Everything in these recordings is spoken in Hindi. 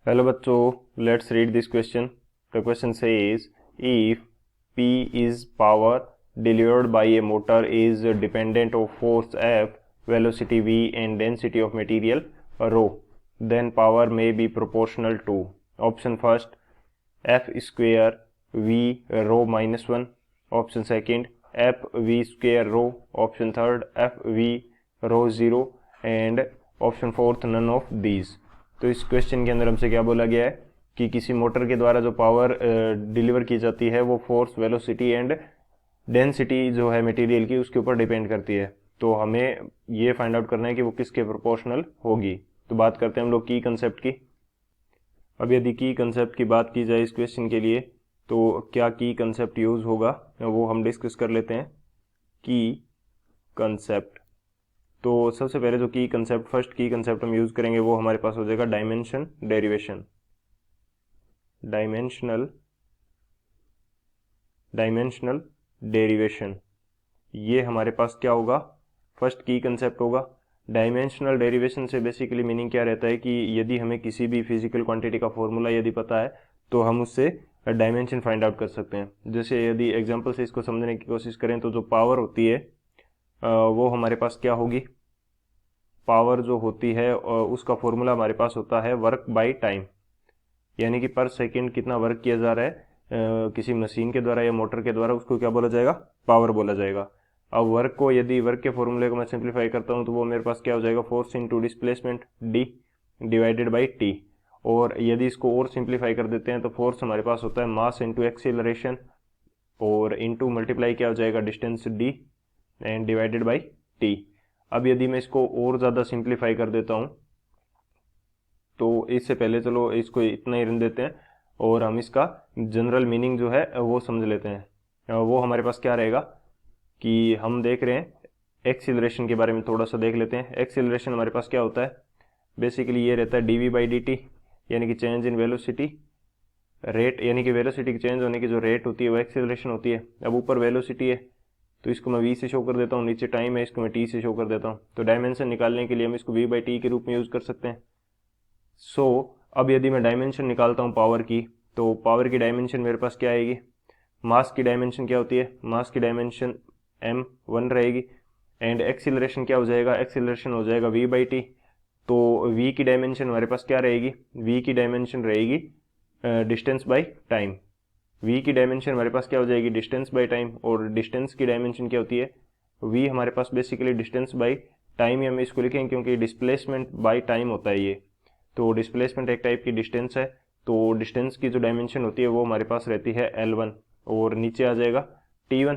Hello bachcho, let's read this question. The question says, if P is power delivered by a motor is dependent of force F, velocity V and density of material rho, then power may be proportional to option first F square V rho minus 1, option second F V square rho, option third F V rho 0 and option fourth none of these. तो इस क्वेश्चन के अंदर हमसे क्या बोला गया है कि किसी मोटर के द्वारा जो पावर डिलीवर की जाती है वो फोर्स, वेलोसिटी एंड डेंसिटी जो है मटेरियल की उसके ऊपर डिपेंड करती है। तो हमें ये फाइंड आउट करना है कि वो किसके प्रोपोर्शनल होगी। तो बात करते हैं हम लोग की कंसेप्ट की। अब यदि की कंसेप्ट की बात की जाए इस क्वेश्चन के लिए तो क्या की कंसेप्ट यूज होगा वो हम डिस्कस कर लेते हैं। की कंसेप्ट, तो सबसे पहले जो की कंसेप्ट, फर्स्ट की कंसेप्ट हम यूज करेंगे वो हमारे पास हो जाएगा डायमेंशन डेरिवेशन। डायमेंशनल डेरिवेशन, ये हमारे पास क्या होगा, फर्स्ट की कंसेप्ट होगा। डायमेंशनल डेरिवेशन से बेसिकली मीनिंग क्या रहता है कि यदि हमें किसी भी फिजिकल क्वांटिटी का फॉर्मूला यदि पता है तो हम उससे डायमेंशन फाइंड आउट कर सकते हैं। जैसे यदि एग्जांपल से इसको समझने की कोशिश करें तो जो पावर होती है वो हमारे पास क्या होगी, पावर जो होती है उसका फॉर्मूला हमारे पास होता है वर्क बाय टाइम, यानी कि पर सेकंड कितना वर्क किया जा रहा है किसी मशीन के द्वारा या मोटर के द्वारा, उसको क्या बोला जाएगा, पावर बोला जाएगा। अब वर्क को, यदि वर्क के फॉर्मूले को मैं सिंप्लीफाई करता हूँ तो वो मेरे पास क्या हो जाएगा, force into displacement D divided by T. और यदि इसको और सिंप्लीफाई कर देते हैं तो फोर्स हमारे पास होता है मास इंटू एक्सीलरेशन और इंटू मल्टीप्लाई क्या हो जाएगा, distance D and divided by T. अब यदि मैं इसको और ज़्यादा सिंप्लीफाई कर देता हूँ तो इससे पहले चलो इसको इतना ही रन देते हैं और हम इसका जनरल मीनिंग जो है वो समझ लेते हैं। वो हमारे पास क्या रहेगा कि हम देख रहे हैं एक्सीलरेशन के बारे में थोड़ा सा देख लेते हैं। एक्सीलरेशन हमारे पास क्या होता है, बेसिकली ये रहता है D V by D T, यानी कि चेंज इन वेलोसिटी रेट, यानी कि वेलोसिटी की चेंज होने की जो रेट होती है वो एक्सीलरेशन होती है। अब ऊपर वेलोसिटी है तो इसको मैं वी से शो कर देता हूँ, नीचे टाइम है इसको मैं टी से शो कर देता हूँ। तो डायमेंशन निकालने के लिए हम इसको वी बाई टी के रूप में यूज कर सकते हैं। सो अब यदि मैं डायमेंशन निकालता हूँ पावर की, तो पावर की डायमेंशन मेरे पास क्या आएगी, मास की डायमेंशन क्या होती है, मास की डायमेंशन m1 रहेगी एंड एक्सीलरेशन क्या हो जाएगा, एक्सीलरेशन हो जाएगा v बाई टी। तो v की डायमेंशन हमारे पास क्या रहेगी, v की डायमेंशन रहेगी डिस्टेंस बाई टाइम। v की डायमेंशन हमारे पास क्या हो जाएगी, डिस्टेंस बाई टाइम, और डिस्टेंस की डायमेंशन क्या होती है, v हमारे पास बेसिकली डिस्टेंस बाई टाइम ही हम इसको लिखेंगे क्योंकि डिस्प्लेसमेंट बाई टाइम होता है ये। तो डिस्प्लेसमेंट एक टाइप की डिस्टेंस है, तो डिस्टेंस की जो डायमेंशन होती है वो हमारे पास रहती है L1 और नीचे आ जाएगा T1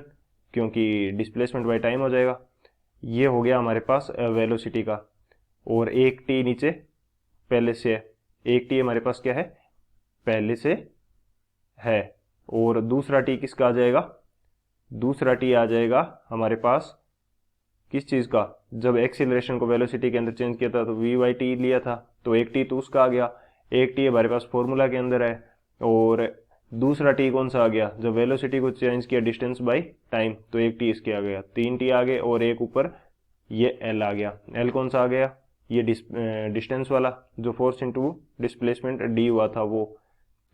क्योंकि डिस्प्लेसमेंट बाय टाइम हो जाएगा। ये हो गया हमारे पास वेलोसिटी का, और एक टी नीचे पहले से है, एक टी हमारे पास क्या है, पहले से है। और दूसरा टी किसका आ जाएगा, दूसरा टी आ जाएगा हमारे पास किस चीज़ का, जब एक्सीलरेशन को वेलोसिटी के अंदर चेंज किया था तो वी बाई टी लिया था, तो एक टी तो उसका आ गया, एक टी हमारे पास फॉर्मूला के अंदर है। और दूसरा टी कौन सा आ गया, जब वेलोसिटी को चेंज किया डिस्टेंस बाई टाइम, तो एक टी इसके आ गया, तीन टी आ गए और एक ऊपर ये एल आ गया। एल कौन सा आ गया, ये डिस्टेंस वाला जो फोर्स इंटू डिस्प्लेसमेंट डी हुआ था वो।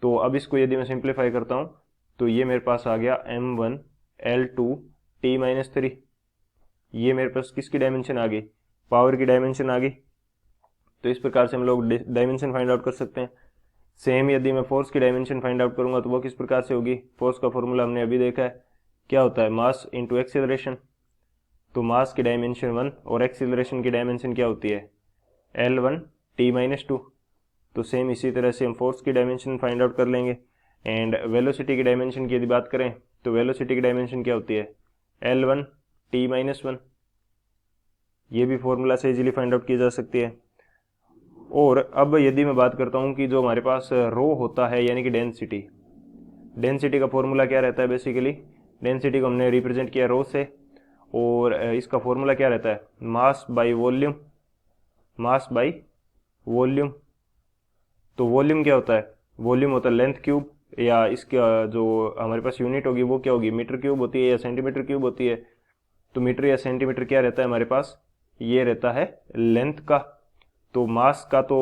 तो अब इसको यदि मैं सिंप्लीफाई करता हूँ तो ये मेरे पास आ गया m1 L2 T-3। ये मेरे पास किसकी डायमेंशन आ गई, पावर की डायमेंशन आ गई। तो इस प्रकार से हम लोग डायमेंशन फाइंड आउट कर सकते हैं। सेम यदि मैं फोर्स की डायमेंशन फाइंड आउट करूंगा तो वो किस प्रकार से होगी, फोर्स का फॉर्मूला हमने अभी देखा है, क्या होता है, मास इंटू एक्सीलरेशन। तो मास की डायमेंशन 1 और एक्सीलरेशन की डायमेंशन क्या होती है, L1 T-2। तो सेम इसी तरह से हम फोर्स की डायमेंशन फाइंड आउट कर लेंगे। एंड वेलोसिटी की डायमेंशन की यदि बात करें तो वेलोसिटी की डायमेंशन क्या होती है, L1 T-1। ये भी फॉर्मूला से इजीली फाइंड आउट की जा सकती है। और अब यदि मैं बात करता हूँ कि जो हमारे पास रो होता है यानी कि डेंसिटी, डेंसिटी का फॉर्मूला क्या रहता है, बेसिकली डेंसिटी को हमने रिप्रेजेंट किया रो से, और इसका फॉर्मूला क्या रहता है, mass by volume, mass by volume. तो वॉल्यूम क्या होता है, वॉल्यूम होता है लेंथ क्यूब, या इसका जो हमारे पास यूनिट होगी वो क्या होगी, मीटर क्यूब होती है या सेंटीमीटर क्यूब होती है। तो मीटर या सेंटीमीटर क्या रहता है हमारे पास, ये रहता है लेंथ का। तो मास का तो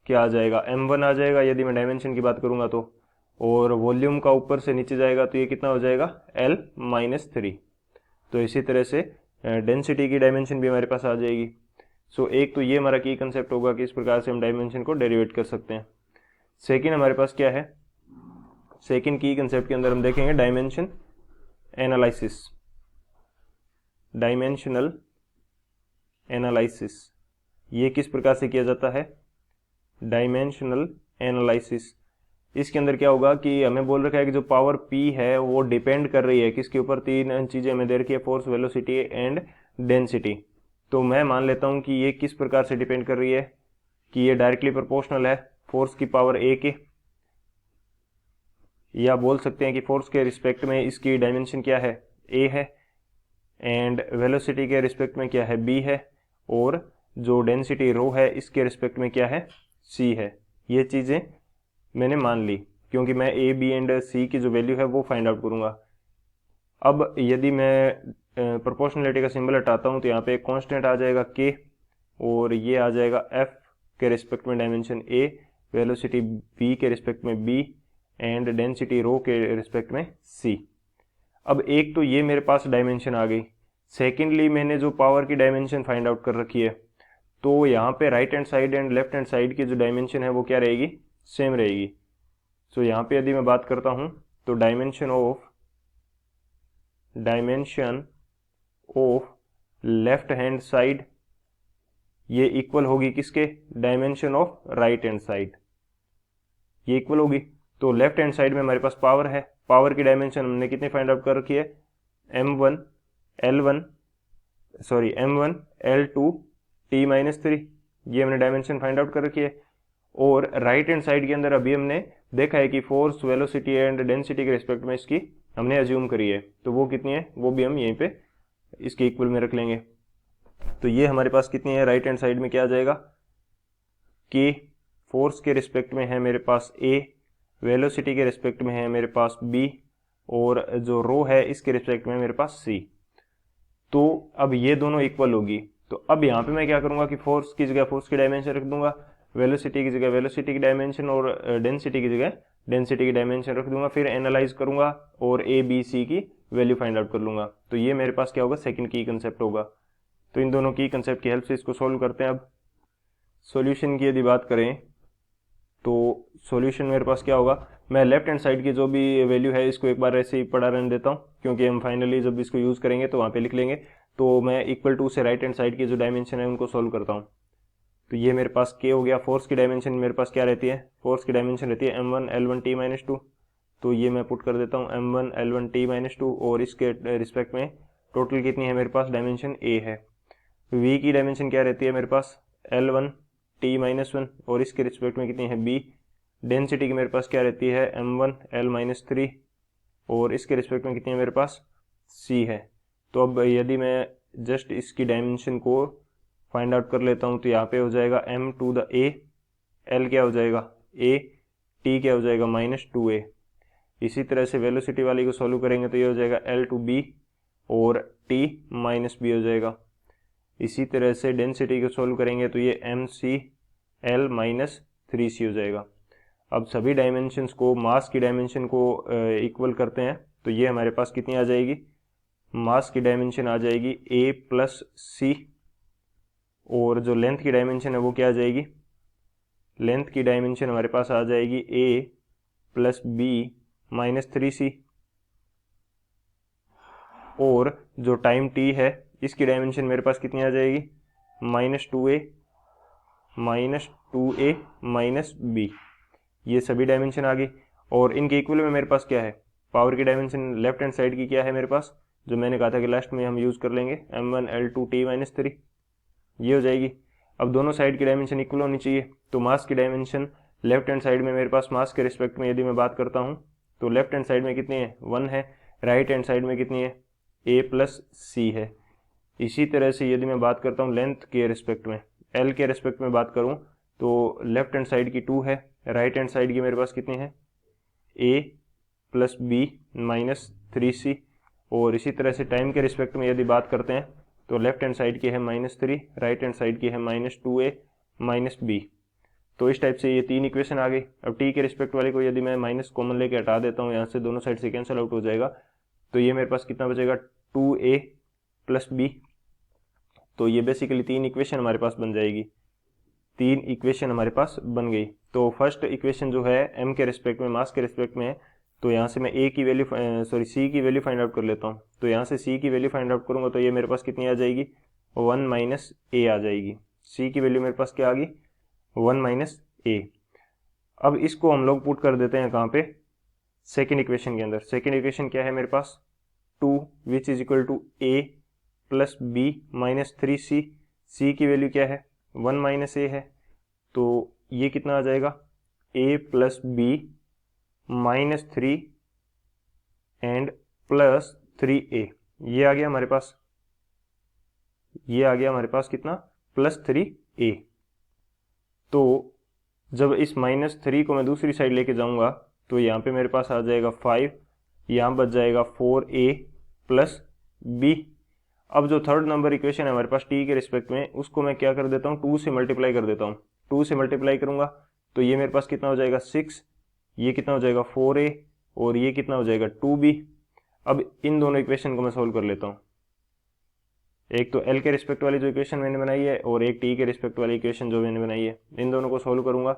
क्या आ जाएगा, m1 आ जाएगा यदि मैं डायमेंशन की बात करूंगा तो, और वॉल्यूम का ऊपर से नीचे जाएगा तो ये कितना हो जाएगा L-3। तो इसी तरह से डेंसिटी की डायमेंशन भी हमारे पास आ जाएगी। सो एक तो ये हमारा की कंसेप्ट होगा कि इस प्रकार से हम डायमेंशन को डेरिवेट कर सकते हैं। सेकंड हमारे पास क्या है, सेकंड की कंसेप्ट के अंदर हम देखेंगे डायमेंशन एनालिसिस, डायमेंशनल एनालिसिस। ये किस प्रकार से किया जाता है, डायमेंशनल एनालिसिस। इसके अंदर क्या होगा कि हमें बोल रखा है कि जो पावर P है वो डिपेंड कर रही है किसके ऊपर, तीन चीजें हमें दे रखी है, फोर्स, वेलोसिटी एंड डेंसिटी। तो मैं मान लेता हूं कि ये किस प्रकार से डिपेंड कर रही है कि ये डायरेक्टली प्रोपोर्शनल है फोर्स की पावर A के, या बोल सकते हैं कि फोर्स के रिस्पेक्ट में इसकी डायमेंशन क्या है, A है, एंड वेलोसिटी के रिस्पेक्ट में क्या है, B है, और जो डेंसिटी रो है इसके रिस्पेक्ट में क्या है, C है। ये चीजें मैंने मान ली क्योंकि मैं A, B एंड C की जो वैल्यू है वो फाइंड आउट करूंगा। अब यदि मैं प्रोपोर्शनलिटी का सिंबल हटाता हूं तो यहाँ पे एक कांस्टेंट आ जाएगा K, और ये आ जाएगा F के रिस्पेक्ट में डायमेंशन A, वेलोसिटी B के रिस्पेक्ट में B एंड डेंसिटी रो के रिस्पेक्ट में C। अब एक तो ये मेरे पास डायमेंशन आ गई। सेकेंडली मैंने जो पावर की डायमेंशन फाइंड आउट कर रखी है, तो यहाँ पे right hand side and left hand side की जो डायमेंशन है वो क्या रहेगी, सेम रहेगी। सो यहाँ पे यदि मैं बात करता हूँ तो dimension of left hand side ये इक्वल होगी किसके, dimension of right hand side, ये इक्वल होगी। तो लेफ्ट हैंड साइड में हमारे पास पावर है, पावर की डायमेंशन हमने कितनी फाइंड आउट कर रखी है, m1 L2 T-3, ये हमने डायमेंशन फाइंड आउट कर रखी है। और राइट हैंड साइड के अंदर अभी हमने देखा है कि फोर्स, वेलोसिटी एंड डेंसिटी के रिस्पेक्ट में इसकी हमने अज्यूम करी है, तो वो कितनी है वो भी हम यहीं पे इसके इक्वल में रख लेंगे। तो ये हमारे पास कितनी है, राइट हैंड साइड में क्या आ जाएगा कि फोर्स के रिस्पेक्ट में है मेरे पास A, वेलोसिटी के रिस्पेक्ट में है मेरे पास B, और जो रो है इसके रिस्पेक्ट में मेरे पास C। तो अब ये दोनों इक्वल होगी। तो अब यहाँ पे मैं क्या करूंगा कि फोर्स की जगह फोर्स की डायमेंशन रख दूंगा, वेलोसिटी की जगह वेलोसिटी की डायमेंशन, और डेंसिटी की जगह डेंसिटी की डायमेंशन रख दूंगा, फिर एनालाइज करूंगा और A, B, C की वैल्यू फाइंड आउट कर लूंगा। तो ये मेरे पास क्या होगा, सेकंड की कंसेप्ट होगा। तो इन दोनों की कंसेप्ट की हेल्प से इसको सोल्व करते हैं। अब सॉल्यूशन की यदि बात करें तो सॉल्यूशन मेरे पास क्या होगा, मैं लेफ्ट हैंड साइड की जो भी वैल्यू है इसको एक बार ऐसे ही पढ़ा रहने देता हूँ, क्योंकि हम फाइनली जब इसको यूज करेंगे तो वहाँ पे लिख लेंगे। तो मैं इक्वल टू से राइट हैंड साइड की जो डायमेंशन है उनको सोल्व करता हूँ। तो ये मेरे पास K हो गया। फोर्स की डायमेंशन मेरे पास क्या रहती है, फोर्स की डायमेंशन रहती है m1 L1 T-2। तो ये मैं पुट कर देता हूँ m1 L1 T-2, और इसके रिस्पेक्ट में टोटल कितनी है मेरे पास, डायमेंशन A है। V की डायमेंशन क्या रहती है मेरे पास, L1 T-1, और इसके रिस्पेक्ट में कितनी है B। डेंसिटी की मेरे पास क्या रहती है m1 L-3, और इसके रिस्पेक्ट में कितनी है मेरे पास C है। तो अब यदि मैं जस्ट इसकी डायमेंशन को फाइंड आउट कर लेता हूं तो यहाँ पे हो जाएगा m to the A, L क्या हो जाएगा A, T क्या हो जाएगा -2A। इसी तरह से वेलोसिटी वाली को सॉल्व करेंगे तो ये हो जाएगा L टू B और T -B हो जाएगा। इसी तरह से डेंसिटी को सॉल्व करेंगे तो ये MC L -3C हो जाएगा। अब सभी डायमेंशंस को, मास की डायमेंशन को इक्वल करते हैं तो ये हमारे पास कितनी आ जाएगी, मास की डायमेंशन आ जाएगी A प्लस C, और जो लेंथ की डायमेंशन है वो क्या आ जाएगी, लेंथ की डायमेंशन हमारे पास आ जाएगी A प्लस B -3C, और जो टाइम T है इसकी डायमेंशन मेरे पास कितनी आ जाएगी, -2A -B। ये सभी डायमेंशन आ गई, और इनके इक्वल में मेरे पास क्या है, पावर की डायमेंशन लेफ्ट हैंड साइड की क्या है मेरे पास, जो मैंने कहा था कि लास्ट में हम यूज कर लेंगे m1 L2 T-3, ये हो जाएगी। अब दोनों साइड की डायमेंशन इक्वल होनी चाहिए। तो मास की डायमेंशन लेफ्ट हैंड साइड में मेरे पास मास के रिस्पेक्ट में यदि मैं बात करता हूँ तो लेफ्ट हैंड साइड में कितनी है 1 है, राइट हैंड साइड में कितनी है A प्लस C है। इसी तरह से यदि मैं बात करता हूँ लेंथ के रिस्पेक्ट में, L के रिस्पेक्ट में बात करूँ तो लेफ्ट हैंड साइड की 2 है, राइट हैंड साइड की मेरे पास कितनी है A प्लस B -3C। और इसी तरह से टाइम के रिस्पेक्ट में यदि बात करते हैं तो लेफ्ट हैंड साइड की है -3, राइट हैंड साइड की है -2A -B। तो इस टाइप से ये 3 इक्वेशन आ गई। अब टी के रिस्पेक्ट वाले को यदि मैं माइनस कॉमन लेके हटा देता हूँ, यहाँ से दोनों साइड से कैंसिल आउट हो जाएगा, तो ये मेरे पास कितना बचेगा 2a प्लस बी। तो ये बेसिकली 3 इक्वेशन हमारे पास बन जाएगी, 3 इक्वेशन हमारे पास बन गई। तो फर्स्ट इक्वेशन जो है m के रिस्पेक्ट में, मास के रिस्पेक्ट में है, तो यहाँ से मैं a की वैल्यू c की वैल्यू फाइंड आउट कर लेता हूँ। तो यहाँ से c की वैल्यू फाइंड आउट करूँगा तो ये मेरे पास कितनी आ जाएगी 1 माइनस a आ जाएगी। c की वैल्यू मेरे पास क्या आ गई 1 माइनस a। अब इसको हम लोग पुट कर देते हैं कहाँ पे, सेकेंड इक्वेशन के अंदर। सेकेंड इक्वेशन क्या है मेरे पास 2 which is equal to a plus B minus 3c। c की वैल्यू क्या है 1 माइनस a है, तो ये कितना आ जाएगा a plus B minus 3 and plus 3a। ये आ गया हमारे पास, ये आ गया हमारे पास कितना प्लस 3a। तो जब इस माइनस 3 को मैं दूसरी साइड लेके जाऊंगा तो यहाँ पे मेरे पास आ जाएगा 5, यहाँ बच जाएगा 4a प्लस b। अब जो थर्ड नंबर इक्वेशन है हमारे पास t के रिस्पेक्ट में, उसको मैं क्या कर देता हूँ 2 से मल्टीप्लाई कर देता हूँ। 2 से मल्टीप्लाई करूंगा तो ये मेरे पास कितना हो जाएगा 6, ये कितना हो जाएगा 4a और ये कितना हो जाएगा 2b। अब इन दोनों इक्वेशन को मैं सोल्व कर लेता हूँ। एक तो l के रिस्पेक्ट वाली जो इक्वेशन मैंने बनाई है और एक t के रिस्पेक्ट वाली इक्वेशन जो मैंने बनाई है, इन दोनों को सोल्व करूंगा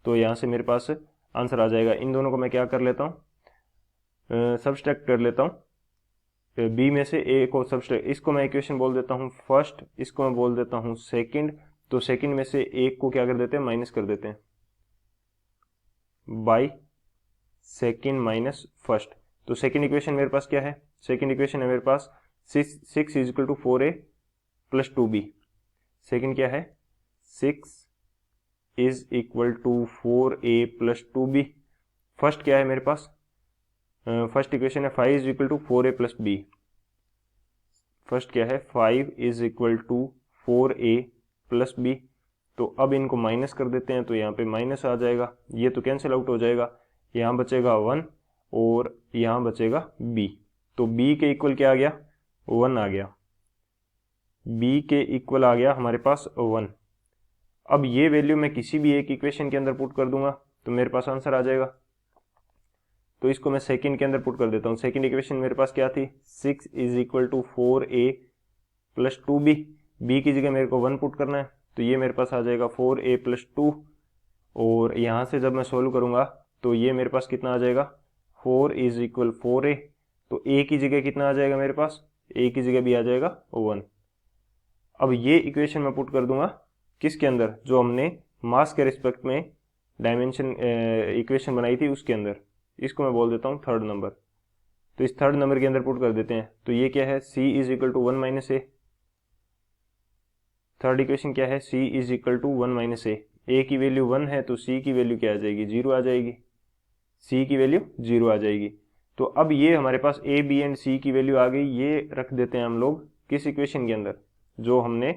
तो यहाँ से मेरे पास आंसर आ जाएगा। इन दोनों को मैं क्या कर लेता हूँ सब्सट्रैक्ट कर लेता हूँ, b में से a को सब्सट्रैक्ट, इसको मैं इक्वेशन बोल देता हूँ फर्स्ट, इसको मैं बोल देता हूँ सेकंड। तो सेकंड में से एक को क्या कर देते हैं माइनस कर देते हैं बाई सेकंड माइनस फर्स्ट। तो सेकंड इक्वेशन मेरे पास क्या है, सेकंड इक्वेशन है मेरे पास 6 is equal to 4a plus 2b। Second क्या है 6 is equal to 4a plus 2b। First क्या है मेरे पास, फर्स्ट इक्वेशन है 5 is equal to 4a plus b। First क्या है 5 is equal to 4a plus b। तो अब इनको माइनस कर देते हैं तो यहाँ पे माइनस आ जाएगा, ये तो कैंसिल आउट हो जाएगा, यहाँ बचेगा 1 और यहाँ बचेगा b। तो b के इक्वल क्या आ गया 1 आ गया, b के इक्वल आ गया हमारे पास 1। अब ये वैल्यू मैं किसी भी एक इक्वेशन के अंदर पुट कर दूंगा तो मेरे पास आंसर आ जाएगा। तो इसको मैं सेकंड के अंदर पुट कर देता हूँ। सेकंड इक्वेशन मेरे पास क्या थी 6 is equal to 4a plus 2b। b की जगह मेरे को 1 पुट करना है तो ये मेरे पास आ जाएगा 4a प्लस 2, और यहाँ से जब मैं सोल्व करूँगा तो ये मेरे पास कितना आ जाएगा 4 इज इक्वल 4a। तो a की जगह कितना आ जाएगा मेरे पास, a की जगह भी आ जाएगा 1। अब ये इक्वेशन मैं पुट कर दूंगा किसके अंदर, जो हमने मास के रिस्पेक्ट में डायमेंशन इक्वेशन बनाई थी उसके अंदर। इसको मैं बोल देता हूँ थर्ड नंबर। तो इस थर्ड नंबर के अंदर पुट कर देते हैं तो ये क्या है c is equal to 1 minus a। Third equation क्या है c is equal to 1 minus a की वैल्यू 1 है तो c की वैल्यू क्या आ जाएगी 0 आ जाएगी, c की वैल्यू 0 आ जाएगी। तो अब ये हमारे पास a b एंड c की वैल्यू आ गई, ये रख देते हैं हम लोग किस इक्वेशन के अंदर, जो हमने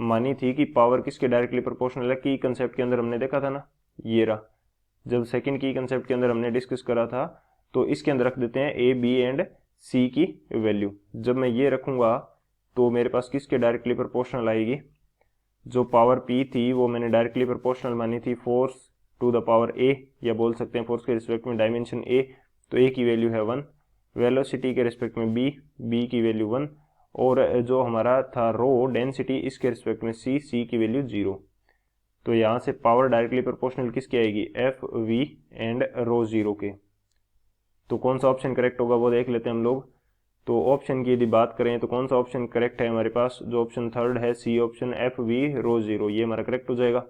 मानी थी कि पावर किसके डायरेक्टली प्रोपोर्शनल है, की कंसेप्ट के अंदर हमने देखा था ना, ये रहा। जब सेकंड की कंसेप्ट के अंदर हमने डिस्कस करा था तो इसके अंदर रख देते हैं a b एंड c की वैल्यू। जब मैं ये रखूंगा तो मेरे पास किसके डायरेक्टली प्रोपोर्शनल आएगी, जो पावर p थी वो मैंने डायरेक्टली प्रोपोर्शनल मानी थी force to the power a, या बोल सकते हैं फोर्स के रिस्पेक्ट में डायमेंशन a। तो a की वैल्यू है 1, वेलोसिटी के रिस्पेक्ट में b की वैल्यू 1, और जो हमारा था रो डेंसिटी इसके रिस्पेक्ट में c की वैल्यू 0। तो यहाँ से पावर डायरेक्टली प्रोपोर्शनल किसकी आएगी f v एंड रो 0 के। तो कौन सा ऑप्शन करेक्ट होगा वो देख लेते हैं हम लोग। तो ऑप्शन की यदि बात करें तो कौन सा ऑप्शन करेक्ट है हमारे पास, जो ऑप्शन थर्ड है C option F V rho 0, ये हमारा करेक्ट हो जाएगा।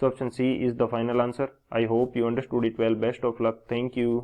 So option C is the final answer. I hope you understood it well. Best of luck. Thank you.